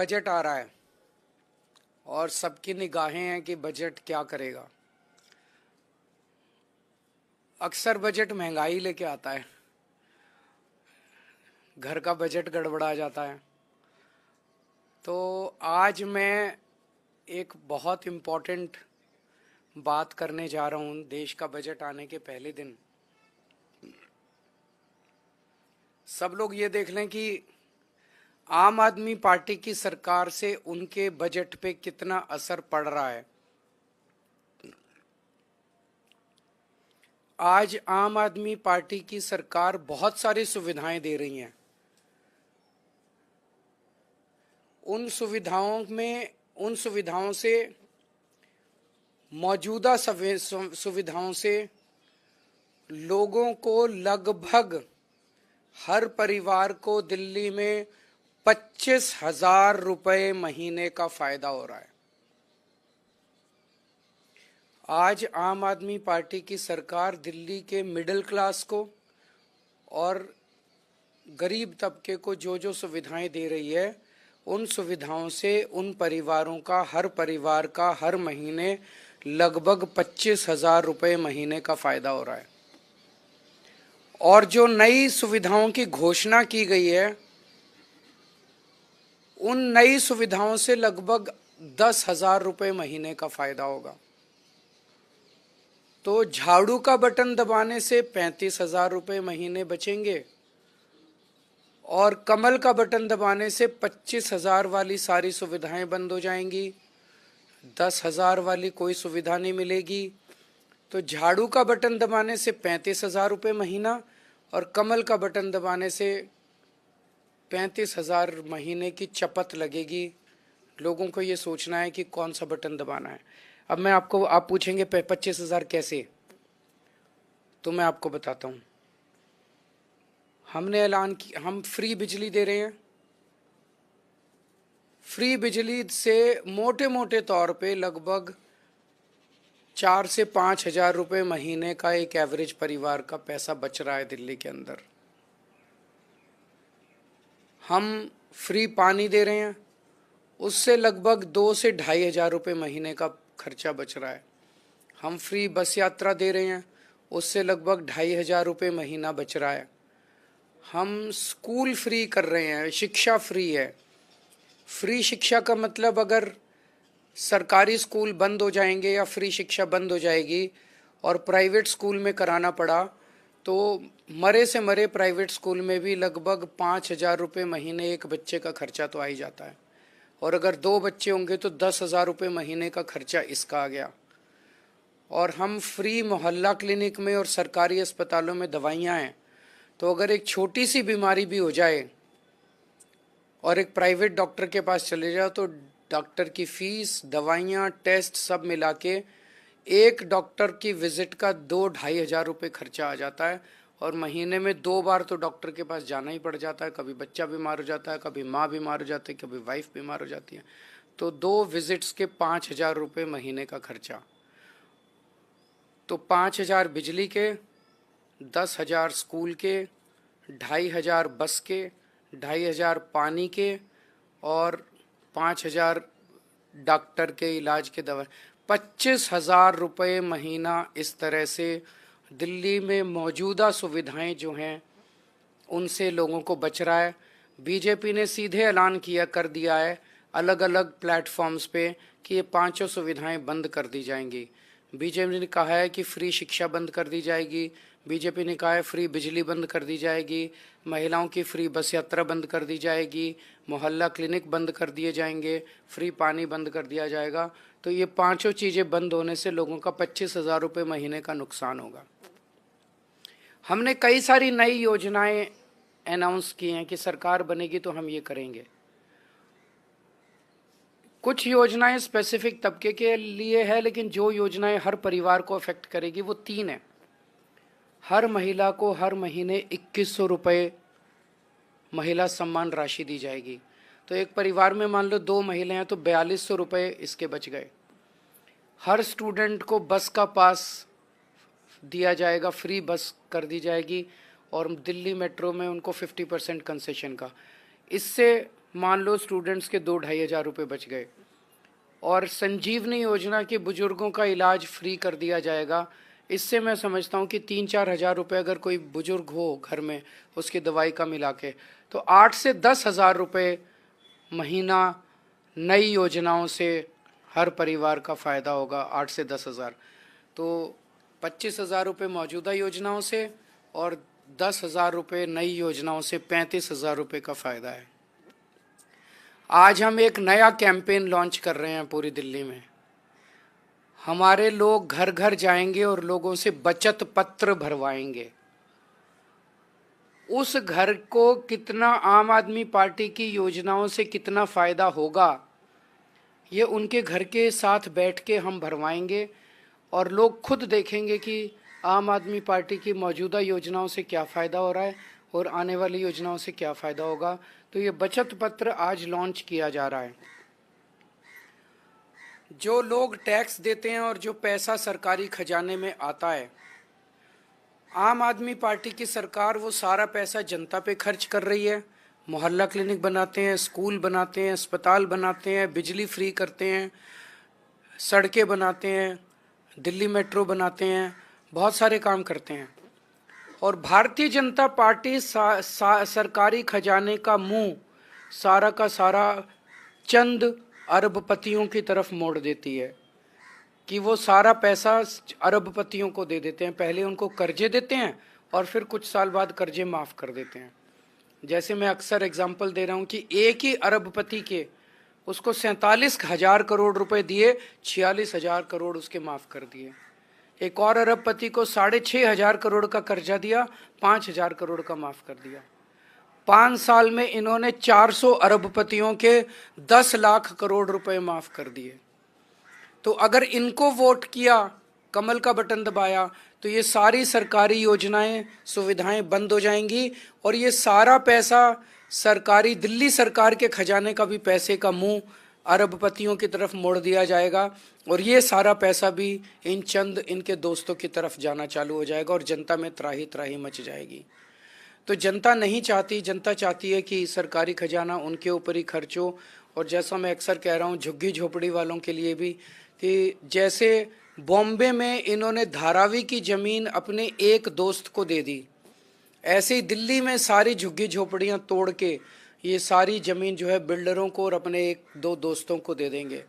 Budget आ रहा है और सबकी निगाहें हैं कि बजट क्या करेगा। अक्सर बजट महंगाई लेके आता है, घर का बजट गड़बड़ा जाता है। तो आज मैं एक बहुत इम्पोर्टेंट बात करने जा रहा हूँ देश का बजट आने के पहले दिन। सब लोग ये देख लें कि आम आदमी पार्टी की सरकार से उनके बजट पे कितना असर पड़ रहा है। आज आम आदमी पार्टी की सरकार बहुत सारी सुविधाएं दे रही हैं। उन सुविधाओं से मौजूदा सुविधाओं से लोगों को लगभग हर परिवार को दिल्ली में 25,000 रुपये महीने का फायदा हो रहा है। आज आम आदमी पार्टी की सरकार दिल्ली के मिडिल क्लास को और गरीब तबके को जो जो सुविधाएं दे रही है, उन सुविधाओं से उन परिवारों का, हर परिवार का हर महीने लगभग 25,000 रुपये महीने का फायदा हो रहा है। और जो नई सुविधाओं की घोषणा की गई है, उन नई सुविधाओं से लगभग 10,000 रुपये महीने का फायदा होगा। तो झाड़ू का बटन दबाने से 35,000 रुपये महीने बचेंगे और कमल का बटन दबाने से 25,000 वाली सारी सुविधाएं बंद हो जाएंगी, 10,000 वाली कोई सुविधा नहीं मिलेगी। तो झाड़ू का बटन दबाने से 35,000 रुपये महीना और कमल का बटन दबाने से 35,000 महीने की चपत लगेगी। लोगों को ये सोचना है कि कौन सा बटन दबाना है। अब आप पूछेंगे 25,000 कैसे, तो मैं आपको बताता हूँ। हमने ऐलान किया, हम फ्री बिजली दे रहे हैं। फ्री बिजली से मोटे मोटे तौर पे लगभग 4 से 5,000 रुपये महीने का एक एवरेज परिवार का पैसा बच रहा है दिल्ली के अंदर। हम फ्री पानी दे रहे हैं, उससे लगभग 2 से 2,500 रुपये महीने का खर्चा बच रहा है। हम फ्री बस यात्रा दे रहे हैं, उससे लगभग 2,500 रुपये महीना बच रहा है। हम स्कूल फ्री कर रहे हैं, शिक्षा फ्री है। फ्री शिक्षा का मतलब अगर सरकारी स्कूल बंद हो जाएंगे या फ्री शिक्षा बंद हो जाएगी और प्राइवेट स्कूल में कराना पड़ा, तो मरे से मरे प्राइवेट स्कूल में भी लगभग 5,000 रुपये महीने एक बच्चे का खर्चा तो आ ही जाता है। और अगर 2 बच्चे होंगे तो 10,000 रुपये महीने का खर्चा इसका आ गया। और हम फ्री मोहल्ला क्लिनिक में और सरकारी अस्पतालों में दवाइयाँ हैं, तो अगर एक छोटी सी बीमारी भी हो जाए और एक प्राइवेट डॉक्टर के पास चले जाओ तो डॉक्टर की फीस, दवाइयाँ, टेस्ट सब मिला के एक डॉक्टर की विजिट का 2-2,500 रुपये खर्चा आ जाता है। और महीने में 2 बार तो डॉक्टर के पास जाना ही पड़ जाता है। कभी बच्चा बीमार हो जाता है, कभी माँ बीमार हो जाती है, कभी वाइफ बीमार हो जाती है। तो 2 विजिट्स के 5,000 रुपये महीने का खर्चा। तो 5,000 बिजली के, 10,000 स्कूल के, 2,500 बस के, 2,500 पानी के और 5,000 डॉक्टर के इलाज के दवा। 25,000 रुपये महीना इस तरह से दिल्ली में मौजूदा सुविधाएं जो हैं उनसे लोगों को बच रहा है। बीजेपी ने सीधे ऐलान कर दिया है अलग अलग प्लेटफॉर्म्स पे कि ये 5 सुविधाएं बंद कर दी जाएंगी। बीजेपी ने कहा है कि फ्री शिक्षा बंद कर दी जाएगी, बीजेपी ने कहा है फ्री बिजली बंद कर दी जाएगी, महिलाओं की फ्री बस यात्रा बंद कर दी जाएगी, मोहल्ला क्लिनिक बंद कर दिए जाएंगे, फ्री पानी बंद कर दिया जाएगा। तो ये 5 चीज़ें बंद होने से लोगों का 25,000 रुपये महीने का नुकसान होगा। हमने कई सारी नई योजनाएं अनाउंस की हैं कि सरकार बनेगी तो हम ये करेंगे। कुछ योजनाएं स्पेसिफिक तबके के लिए है, लेकिन जो योजनाएं हर परिवार को अफेक्ट करेगी वो 3 है। हर महिला को हर महीने 2,100 रुपये महिला सम्मान राशि दी जाएगी। तो एक परिवार में मान लो 2 महिलाएं हैं तो 4,200 रुपये इसके बच गए। हर स्टूडेंट को बस का पास दिया जाएगा, फ्री बस कर दी जाएगी और दिल्ली मेट्रो में उनको 50% कंसेशन का। इससे मान लो स्टूडेंट्स के 2-2,500 रुपये बच गए। और संजीवनी योजना के बुजुर्गों का इलाज फ्री कर दिया जाएगा। इससे मैं समझता हूँ कि 3-4 हज़ार रुपये अगर कोई बुजुर्ग हो घर में उसकी दवाई का मिला के, तो 8 से 10 हज़ार रुपये महीना नई योजनाओं से हर परिवार का फ़ायदा होगा। 8 से 10 हज़ार, तो 25 हज़ार रुपये मौजूदा योजनाओं से और 10 हज़ार रुपये नई योजनाओं से 35 हज़ार रुपये का फ़ायदा है। आज हम एक नया कैंपेन लॉन्च कर रहे हैं पूरी दिल्ली में। हमारे लोग घर घर जाएंगे और लोगों से बचत पत्र भरवाएंगे। उस घर को कितना आम आदमी पार्टी की योजनाओं से कितना फ़ायदा होगा, ये उनके घर के साथ बैठ के हम भरवाएंगे और लोग खुद देखेंगे कि आम आदमी पार्टी की मौजूदा योजनाओं से क्या फ़ायदा हो रहा है और आने वाली योजनाओं से क्या फ़ायदा होगा। तो ये बचत पत्र आज लॉन्च किया जा रहा है। जो लोग टैक्स देते हैं और जो पैसा सरकारी खजाने में आता है, आम आदमी पार्टी की सरकार वो सारा पैसा जनता पे खर्च कर रही है। मोहल्ला क्लिनिक बनाते हैं, स्कूल बनाते हैं, अस्पताल बनाते हैं, बिजली फ्री करते हैं, सड़कें बनाते हैं, दिल्ली मेट्रो बनाते हैं, बहुत सारे काम करते हैं। और भारतीय जनता पार्टी सरकारी खजाने का मुंह सारा का सारा चंद अरबपतियों की तरफ मोड़ देती है कि वो सारा पैसा अरबपतियों को दे देते हैं। पहले उनको कर्जे देते हैं और फिर कुछ साल बाद कर्जे माफ़ कर देते हैं। जैसे मैं अक्सर एग्जांपल दे रहा हूँ कि एक ही अरबपति के उसको 47,000 करोड़ रुपए दिए, 46,000 करोड़ उसके माफ़ कर दिए। एक और अरबपति को 6,500 करोड़ का कर्जा दिया, 5,000 करोड़ का माफ़ कर दिया। 5 साल में इन्होंने 400 अरबपतियों के 10 लाख करोड़ रुपए माफ़ कर दिए। तो अगर इनको वोट किया, कमल का बटन दबाया, तो ये सारी सरकारी योजनाएं, सुविधाएं बंद हो जाएंगी और ये सारा पैसा सरकारी, दिल्ली सरकार के खजाने का भी पैसे का मुंह अरबपतियों की तरफ मोड़ दिया जाएगा और ये सारा पैसा भी इन चंद इनके दोस्तों की तरफ जाना चालू हो जाएगा और जनता में त्राही त्राही मच जाएगी। तो जनता नहीं चाहती, जनता चाहती है कि सरकारी खजाना उनके ऊपर ही खर्च हो। और जैसा मैं अक्सर कह रहा हूँ झुग्गी झोपड़ी वालों के लिए भी, कि जैसे बॉम्बे में इन्होंने धारावी की ज़मीन अपने एक दोस्त को दे दी, ऐसे ही दिल्ली में सारी झुग्गी झोपड़ियाँ तोड़ के ये सारी ज़मीन जो है बिल्डरों को और अपने 1-2 दोस्तों को दे देंगे।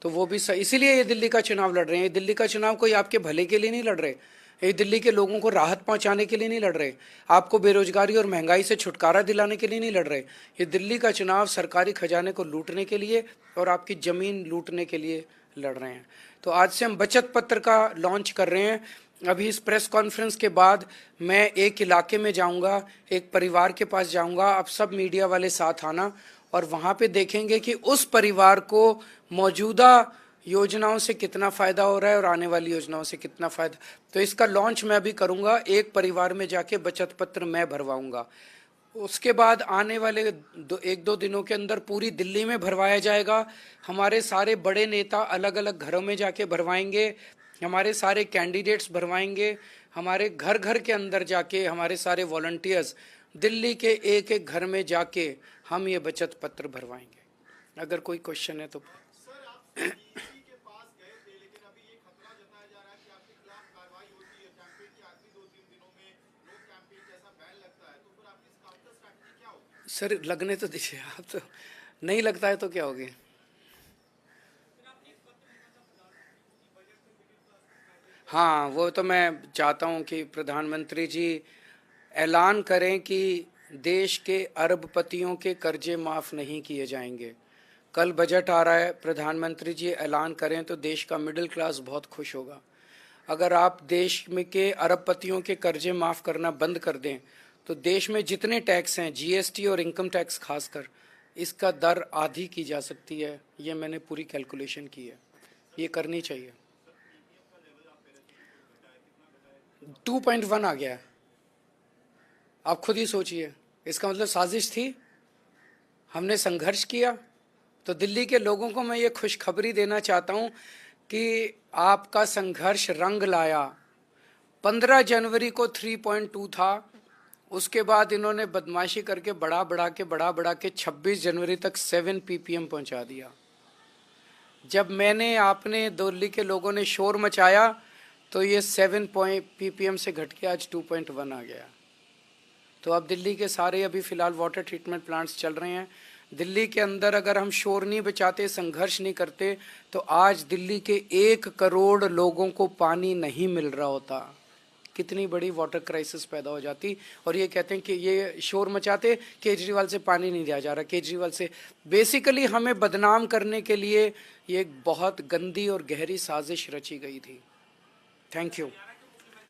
तो वो भी इसीलिए ये दिल्ली का चुनाव लड़ रहे हैं। ये दिल्ली का चुनाव कोई आपके भले के लिए नहीं लड़ रहे, ये दिल्ली के लोगों को राहत पहुंचाने के लिए नहीं लड़ रहे, आपको बेरोजगारी और महंगाई से छुटकारा दिलाने के लिए नहीं लड़ रहे। ये दिल्ली का चुनाव सरकारी खजाने को लूटने के लिए और आपकी ज़मीन लूटने के लिए लड़ रहे हैं। तो आज से हम बचत पत्र का लॉन्च कर रहे हैं। अभी इस प्रेस कॉन्फ्रेंस के बाद मैं एक इलाके में जाऊंगा, एक परिवार के पास जाऊंगा। आप सब मीडिया वाले साथ आना और वहाँ पे देखेंगे कि उस परिवार को मौजूदा योजनाओं से कितना फ़ायदा हो रहा है और आने वाली योजनाओं से कितना फ़ायदा। तो इसका लॉन्च मैं अभी करूँगा, एक परिवार में जाके बचत पत्र मैं भरवाऊँगा। उसके बाद आने वाले 1-2 दिनों के अंदर पूरी दिल्ली में भरवाया जाएगा। हमारे सारे बड़े नेता अलग अलग घरों में जाके भरवाएंगे, हमारे सारे कैंडिडेट्स भरवाएंगे, हमारे घर घर के अंदर जाके हमारे सारे वॉलंटियर्स दिल्ली के एक एक घर में जाके हम ये बचत पत्र भरवाएंगे। अगर कोई क्वेश्चन है तो। सर लगने तो दीजिए, आप तो नहीं लगता है तो क्या होगी। हाँ, वो तो मैं चाहता हूँ कि प्रधानमंत्री जी ऐलान करें कि देश के अरबपतियों के कर्जे माफ़ नहीं किए जाएंगे। कल बजट आ रहा है, प्रधानमंत्री जी ऐलान करें तो देश का मिडिल क्लास बहुत खुश होगा। अगर आप देश में के अरबपतियों के कर्जे माफ़ करना बंद कर दें तो देश में जितने टैक्स हैं, जीएसटी और इनकम टैक्स खासकर, इसका दर आधी की जा सकती है। ये मैंने पूरी कैलकुलेशन की है, ये करनी चाहिए। 2.1 आ गया है, आप खुद ही सोचिए। इसका मतलब साजिश थी, हमने संघर्ष किया। तो दिल्ली के लोगों को मैं ये खुशखबरी देना चाहता हूँ कि आपका संघर्ष रंग लाया। 15 जनवरी को 3.2 था, उसके बाद इन्होंने बदमाशी करके बढ़ा बढ़ा के 26 जनवरी तक 7 ppm पहुंचा दिया। जब मैंने आपने दिल्ली के लोगों ने शोर मचाया तो ये 7 ppm से घट के आज 2.1 आ गया। तो अब दिल्ली के सारे अभी फ़िलहाल वाटर ट्रीटमेंट प्लांट्स चल रहे हैं। दिल्ली के अंदर अगर हम शोर नहीं बचाते, संघर्ष नहीं करते, तो आज दिल्ली के 1 करोड़ लोगों को पानी नहीं मिल रहा होता। कितनी बड़ी वाटर क्राइसिस पैदा हो जाती। और ये कहते हैं कि ये शोर मचाते केजरीवाल से पानी नहीं दिया जा रहा, केजरीवाल से। बेसिकली हमें बदनाम करने के लिए ये एक बहुत गंदी और गहरी साजिश रची गई थी। Thank you.